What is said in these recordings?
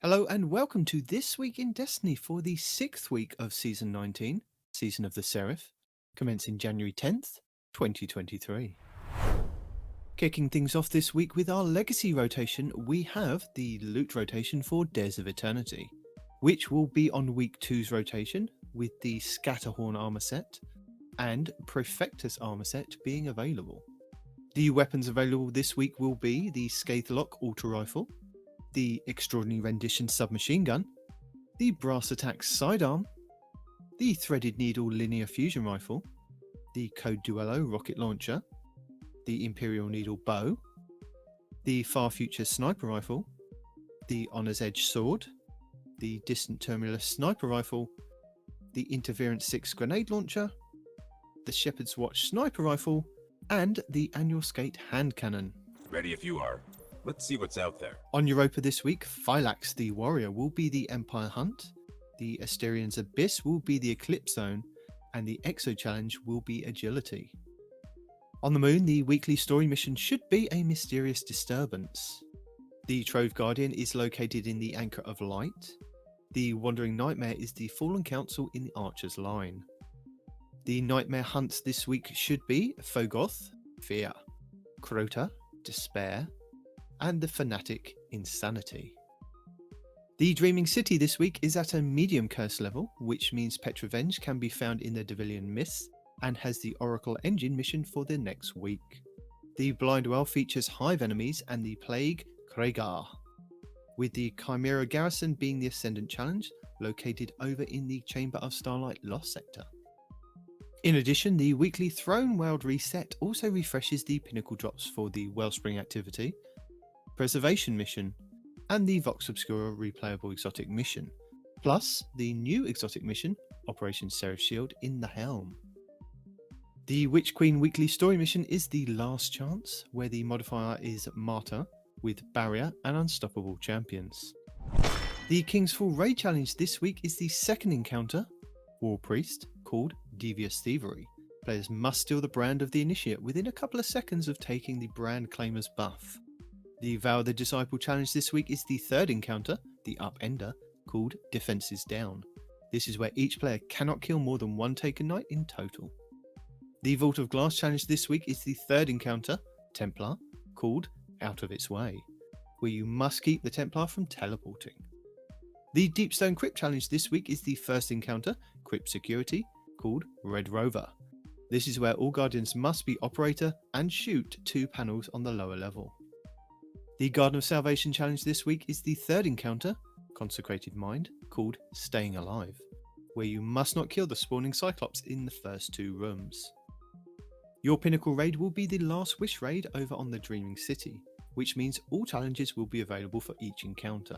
Hello and welcome to This Week in Destiny for the 6th week of Season 19, Season of the Seraph, commencing January 10th, 2023. Kicking things off this week with our Legacy rotation, we have the Loot rotation for Dares of Eternity, which will be on Week 2's rotation with the Scatterhorn armor set and Profectus armor set being available. The weapons available this week will be the Scathelocke Auto Rifle, the Extraordinary Rendition Submachine Gun, the Brass Attack Sidearm, the Threaded Needle Linear Fusion Rifle, the Code Duello Rocket Launcher, the Imperial Needle Bow, the Far Future Sniper Rifle, the Honor's Edge Sword, the Distant Terminus Sniper Rifle, the Interference 6 Grenade Launcher, the Shepherd's Watch Sniper Rifle, and the Annual Skate Hand Cannon. Ready if you are. Let's see what's out there. On Europa this week, Phylax the Warrior will be the Empire Hunt, the Asterian's Abyss will be the Eclipse Zone, and the Exo Challenge will be Agility. On the Moon, the weekly story mission should be a mysterious disturbance. The Trove Guardian is located in the Anchor of Light. The Wandering Nightmare is the Fallen Council in the Archer's Line. The Nightmare hunts this week should be Fogoth, Fear, Crota, Despair, and the Fanatic, Insanity. The Dreaming City this week is at a medium curse level, which means Petrovenge can be found in the Devilian Mists and has the Oracle Engine mission for the next week. The Blind Well features Hive enemies and the Plague Kregar, with the Chimera Garrison being the Ascendant challenge, located over in the Chamber of Starlight Lost sector. In addition, the weekly Throne World reset also refreshes the Pinnacle drops for the Wellspring activity, Preservation mission, and the Vox Obscura replayable exotic mission, plus the new exotic mission, Operation Seraph Shield in the Helm. The Witch Queen weekly story mission is the Last Chance, where the modifier is Martyr, with Barrier and Unstoppable champions. The King's Fall Raid challenge this week is the second encounter, War Priest, called Devious Thievery. Players must steal the brand of the Initiate within a couple of seconds of taking the brand claimer's buff. The Vow of the Disciple challenge this week is the third encounter, the Upender, called Defenses Down. This is where each player cannot kill more than one Taken Knight in total. The Vault of Glass challenge this week is the third encounter, Templar, called Out of Its Way, where you must keep the Templar from teleporting. The Deepstone Crypt challenge this week is the first encounter, Crypt Security, called Red Rover. This is where all Guardians must be Operator and shoot 2 panels on the lower level. The Garden of Salvation challenge this week is the third encounter, Consecrated Mind, called Staying Alive, where you must not kill the spawning Cyclops in the first 2 rooms. Your Pinnacle raid will be the Last Wish raid over on the Dreaming City, which means all challenges will be available for each encounter.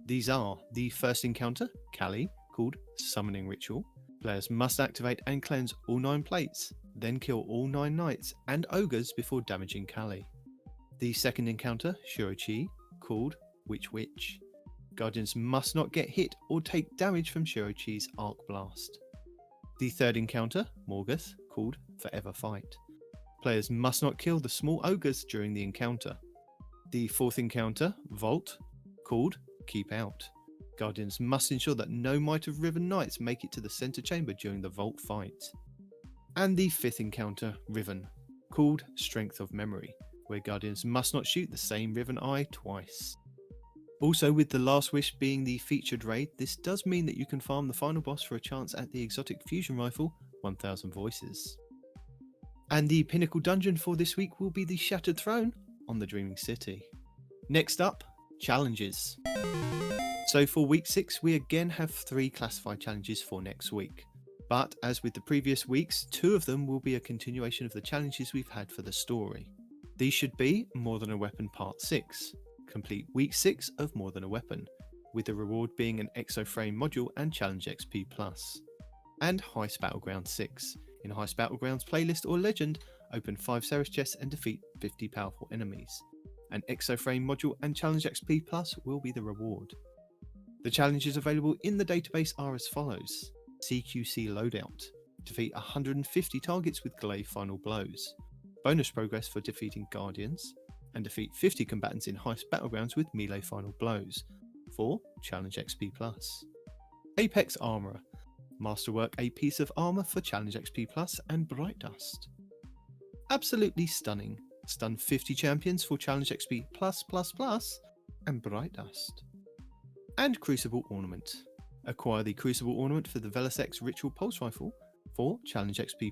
These are the first encounter, Kali, called Summoning Ritual. Players must activate and cleanse all 9 plates, then kill all 9 knights and ogres before damaging Kali. The second encounter, Shirochi, called Witch Witch. Guardians must not get hit or take damage from Shirochi's Arc Blast. The third encounter, Morgoth, called Forever Fight. Players must not kill the small ogres during the encounter. The fourth encounter, Vault, called Keep Out. Guardians must ensure that no Might of Riven Knights make it to the center chamber during the Vault fight. And the fifth encounter, Riven, called Strength of Memory, where Guardians must not shoot the same Riven Eye twice. Also, with the Last Wish being the featured raid, this does mean that you can farm the final boss for a chance at the exotic fusion rifle, 1000 Voices. And the Pinnacle dungeon for this week will be the Shattered Throne on the Dreaming City. Next up, challenges. So for week 6, we again have 3 classified challenges for next week. But as with the previous weeks, 2 of them will be a continuation of the challenges we've had for the story. These should be More Than a Weapon Part 6, complete week 6 of More Than a Weapon, with the reward being an Exoframe module and Challenge XP+, and Heist Battleground 6. In Heist Battlegrounds playlist or legend, open 5 Seraph chests and defeat 50 powerful enemies. An Exoframe module and Challenge XP+ will be the reward. The challenges available in the database are as follows. CQC Loadout, defeat 150 targets with Glaive Final Blows. Bonus progress for defeating Guardians, and defeat 50 combatants in Heist Battlegrounds with Melee Final Blows. for Challenge XP+. Apex Armourer. Masterwork a piece of armour for Challenge XP+, and Bright Dust. Absolutely Stunning. Stun 50 champions for Challenge XP++, and Bright Dust. And Crucible Ornament. Acquire the Crucible Ornament for the Velocex Ritual Pulse Rifle for Challenge XP++,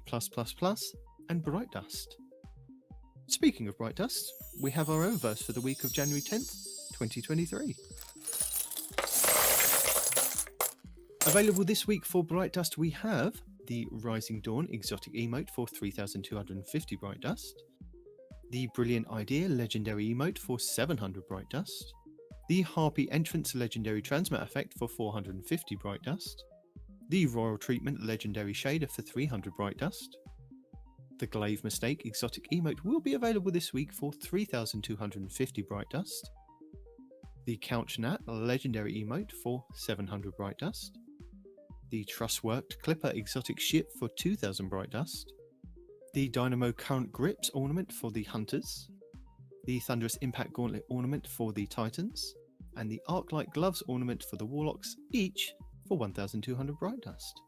and Bright Dust. Speaking of Bright Dust, we have our Eververse for the week of January 10th, 2023. Available this week for Bright Dust, we have the Rising Dawn exotic emote for 3,250 Bright Dust, the Brilliant Idea legendary emote for 700 Bright Dust, the Harpy Entrance legendary transmit effect for 450 Bright Dust, the Royal Treatment legendary shader for 300 Bright Dust. The Glaive Mistake exotic emote will be available this week for 3,250 Bright Dust, the Couch Nat legendary emote for 700 Bright Dust, the Trussworked Clipper exotic ship for 2,000 Bright Dust, the Dynamo Current Grips ornament for the Hunters, the Thunderous Impact Gauntlet ornament for the Titans, and the Arc-Light Gloves ornament for the Warlocks, each for 1,200 Bright Dust.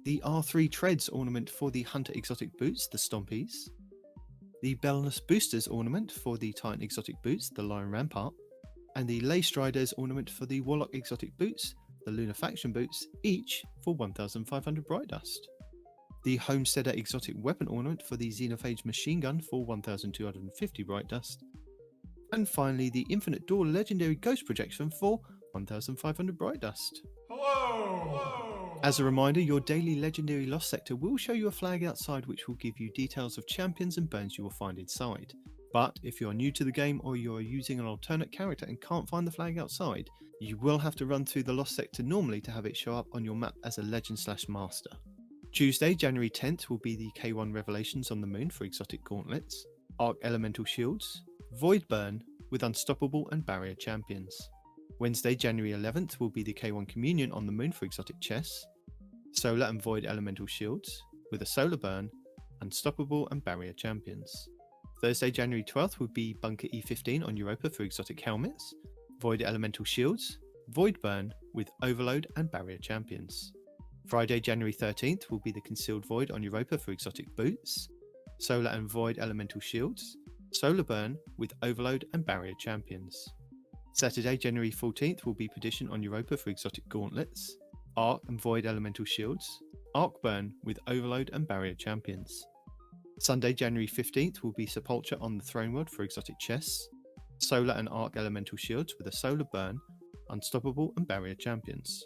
The R3 Treads ornament for the Hunter exotic boots, the Stompies, the Bellness Boosters ornament for the Titan exotic boots, the Lion Rampart, and the Lay Striders ornament for the Warlock exotic boots, the Lunar Faction boots, each for 1,500 Bright Dust. The Homesteader exotic weapon ornament for the Xenophage machine gun for 1,250 Bright Dust. And finally, the Infinite Door legendary ghost projection for 1,500 Bright Dust. Hello! As a reminder, your daily legendary Lost Sector will show you a flag outside which will give you details of champions and burns you will find inside. But if you are new to the game or you are using an alternate character and can't find the flag outside, you will have to run through the Lost Sector normally to have it show up on your map as a Legend/Master. Tuesday, January 10th will be the K1 Revelations on the Moon for exotic gauntlets, Arc Elemental Shields, Void Burn with Unstoppable and Barrier champions. Wednesday, January 11th will be the K1 Communion on the Moon for exotic chests, Solar and Void Elemental Shields with a Solar Burn, Unstoppable and Barrier champions. Thursday, January 12th will be Bunker E15 on Europa for exotic helmets, Void Elemental Shields, Void Burn with Overload and Barrier champions. Friday, January 13th will be the Concealed Void on Europa for exotic boots, Solar and Void Elemental Shields, Solar Burn with Overload and Barrier champions. Saturday, January 14th will be Perdition on Europa for exotic gauntlets, Arc and Void Elemental Shields, Arc Burn with Overload and Barrier champions. Sunday, January 15th will be Sepulture on the Throne World for exotic chests, Solar and Arc Elemental Shields with a Solar Burn, Unstoppable and Barrier champions.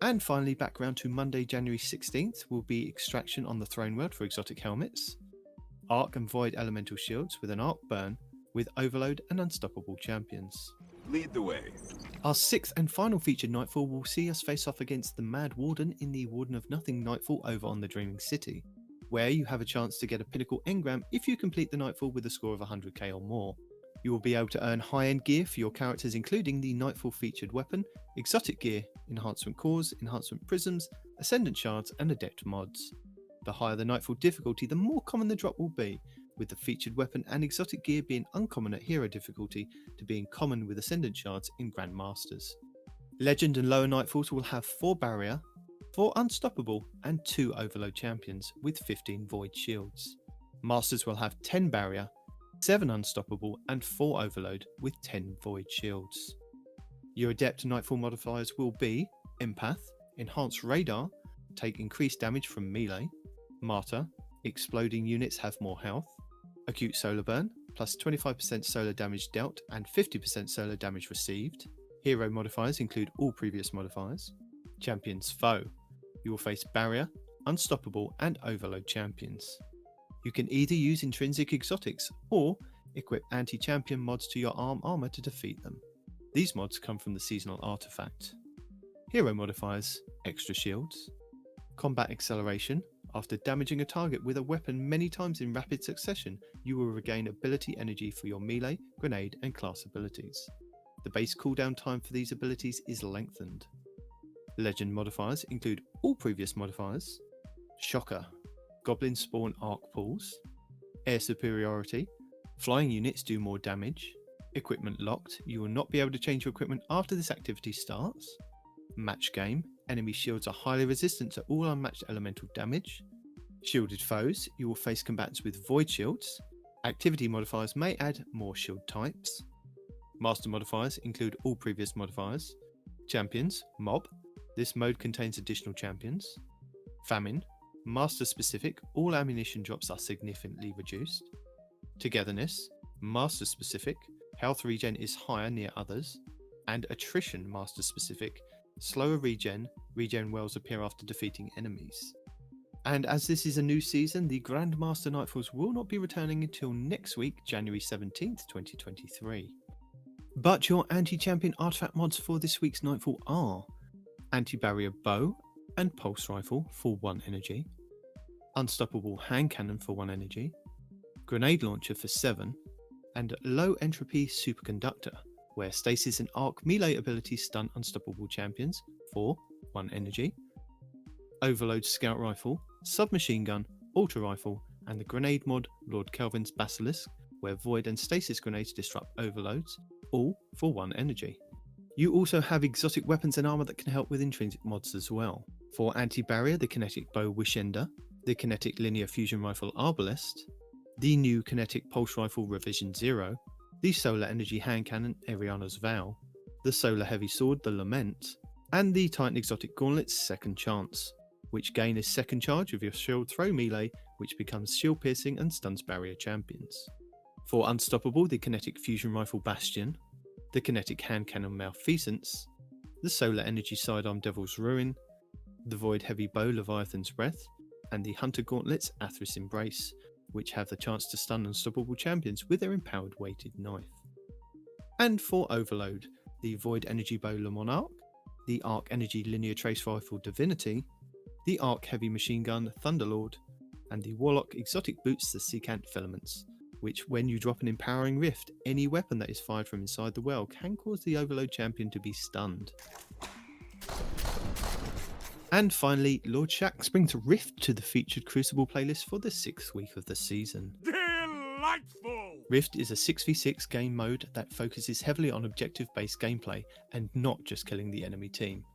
And finally, back round to Monday, January 16th will be Extraction on the Throne World for exotic helmets, Arc and Void Elemental Shields with an Arc Burn with Overload and Unstoppable champions. Lead the way. Our sixth and final featured Nightfall will see us face off against the Mad Warden in the Warden of Nothing Nightfall over on the Dreaming City, where you have a chance to get a Pinnacle engram if you complete the Nightfall with a score of 100k or more. You will be able to earn high-end gear for your characters, including the Nightfall featured weapon, exotic gear, enhancement cores, enhancement prisms, Ascendant shards and adept mods. The higher the Nightfall difficulty, the more common the drop will be, with the featured weapon and exotic gear being uncommon at hero difficulty to being common with Ascendant shards in Grandmasters. Legend and lower Nightfalls will have 4 barrier, 4 unstoppable and 2 overload champions with 15 void shields. Masters will have 10 barrier, 7 unstoppable and 4 overload with 10 void shields. Your adept Nightfall modifiers will be Empath, Enhanced Radar, take increased damage from melee, Martyr, exploding units have more health, Acute Solar Burn, plus 25% solar damage dealt and 50% solar damage received. Hero modifiers include all previous modifiers. Champions Foe. You will face Barrier, Unstoppable and Overload champions. You can either use intrinsic exotics or equip anti-champion mods to your armor to defeat them. These mods come from the seasonal artifact. Hero modifiers, extra shields. Combat acceleration. After damaging a target with a weapon many times in rapid succession, you will regain ability energy for your melee, grenade and class abilities. The base cooldown time for these abilities is lengthened. Legend modifiers include all previous modifiers. Shocker, Goblin Spawn Arc Pools, Air Superiority, Flying units do more damage, Equipment locked. You will not be able to change your equipment after this activity starts. Match game. Enemy shields are highly resistant to all unmatched elemental damage. Shielded foes. You will face combatants with void shields. Activity modifiers may add more shield types. Master modifiers include all previous modifiers. Champions. Mob. This mode contains additional champions. Famine. Master specific. All ammunition drops are significantly reduced. Togetherness. Master specific. Health regen is higher near others. And attrition master specific. Slower regen. Regen wells appear after defeating enemies. And as this is a new season, the Grandmaster Nightfalls will not be returning until next week, January 17th, 2023. But your anti-champion artifact mods for this week's Nightfall are Anti-barrier bow and pulse rifle for 1 energy, Unstoppable hand cannon for 1 energy, Grenade launcher for 7, and Low entropy superconductor, where stasis and arc melee abilities stun unstoppable champions for 1 energy, Overload scout rifle, submachine gun, auto rifle, and the grenade mod Lord Kelvin's Basilisk, where void and stasis grenades disrupt overloads, all for 1 energy. You also have exotic weapons and armor that can help with intrinsic mods as well. For anti-barrier, the kinetic bow Wishender, the kinetic linear fusion rifle Arbalest, the new kinetic pulse rifle Revision 0, the solar energy hand cannon Ariana's Vow, the solar heavy sword the Lament, and the Titan exotic gauntlets Second Chance, which gain a second charge of your shield throw melee, which becomes shield piercing and stuns barrier champions. For Unstoppable, the kinetic fusion rifle Bastion, the kinetic hand cannon Malfeasance, the solar energy sidearm Devil's Ruin, the void heavy bow Leviathan's Breath, and the hunter gauntlets Athris Embrace, which have the chance to stun unstoppable champions with their empowered weighted knife. And for Overload, the void energy bow Le Monarch, the arc energy linear trace rifle Divinity, the arc heavy machine gun Thunderlord, and the warlock exotic boots the Secant Filaments, which when you drop an empowering rift, any weapon that is fired from inside the well can cause the Overload champion to be stunned. And finally, Lord Shax brings Rift to the featured Crucible playlist for the 6th week of the season. Delightful! Rift is a 6v6 game mode that focuses heavily on objective-based gameplay and not just killing the enemy team.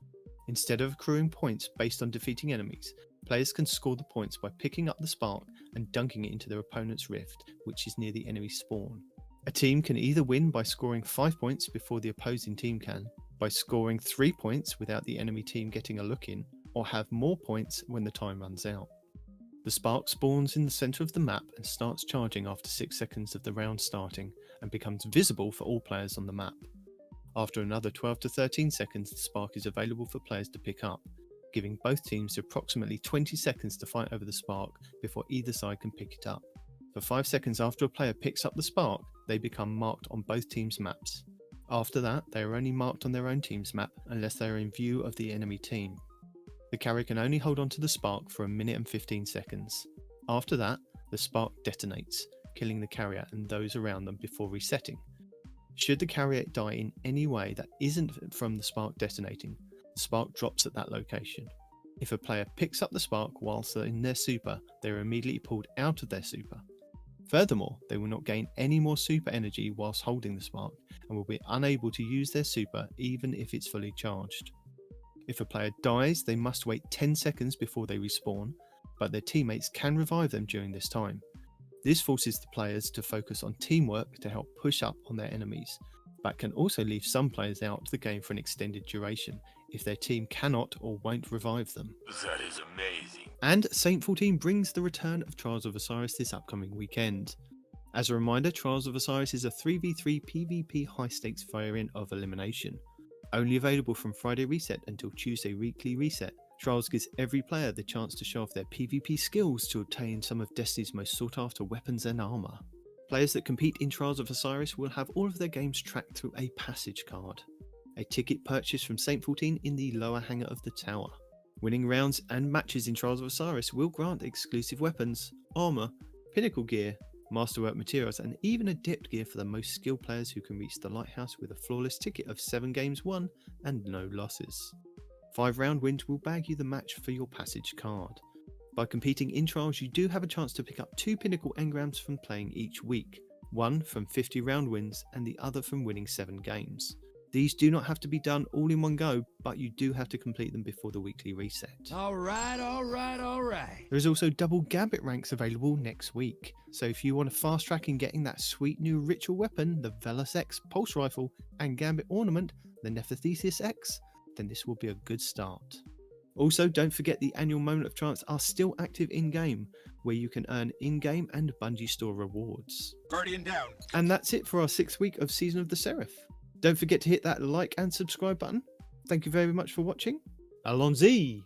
Instead of accruing points based on defeating enemies, players can score the points by picking up the spark and dunking it into their opponent's rift, which is near the enemy spawn. A team can either win by scoring 5 points before the opposing team can, by scoring 3 points without the enemy team getting a look in, or have more points when the time runs out. The spark spawns in the centre of the map and starts charging after 6 seconds of the round starting, and becomes visible for all players on the map. After another 12 to 13 seconds, the spark is available for players to pick up, giving both teams approximately 20 seconds to fight over the spark before either side can pick it up. For 5 seconds after a player picks up the spark, they become marked on both teams' maps. After that, they are only marked on their own team's map unless they are in view of the enemy team. The carrier can only hold on to the spark for 1 minute and 15 seconds. After that, the spark detonates, killing the carrier and those around them before resetting. Should the carrier die in any way that isn't from the spark detonating, the spark drops at that location. If a player picks up the spark whilst they're in their super, they are immediately pulled out of their super. Furthermore, they will not gain any more super energy whilst holding the spark, and will be unable to use their super even if it's fully charged. If a player dies, they must wait 10 seconds before they respawn, but their teammates can revive them during this time. This forces the players to focus on teamwork to help push up on their enemies, but can also leave some players out of the game for an extended duration if their team cannot or won't revive them. That is amazing. And Saint 14 brings the return of Trials of Osiris this upcoming weekend. As a reminder, Trials of Osiris is a 3v3 PvP high stakes variant of elimination. Only available from Friday reset until Tuesday weekly reset, Trials gives every player the chance to show off their PvP skills to obtain some of Destiny's most sought after weapons and armour. Players that compete in Trials of Osiris will have all of their games tracked through a passage card, a ticket purchased from Saint 14 in the lower hangar of the tower. Winning rounds and matches in Trials of Osiris will grant exclusive weapons, armour, Pinnacle gear, masterwork materials, and even adept gear for the most skilled players who can reach the lighthouse with a flawless ticket of 7 games won and no losses. 5 round wins will bag you the match for your passage card. By competing in Trials, you do have a chance to pick up 2 Pinnacle engrams from playing each week, one from 50 round wins and the other from winning 7 games. These do not have to be done all in one go, but you do have to complete them before the weekly reset. Alright. There is also double Gambit ranks available next week, so if you want to fast track in getting that sweet new ritual weapon, the Velos X Pulse Rifle, and Gambit ornament, the Nephthisius X, then this will be a good start. Also, don't forget the annual Moment of Trance are still active in-game, where you can earn in-game and Bungie Store rewards. Guardian down. And that's it for our 6th week of Season of the Seraph. Don't forget to hit that like and subscribe button. Thank you very much for watching. Allons-y!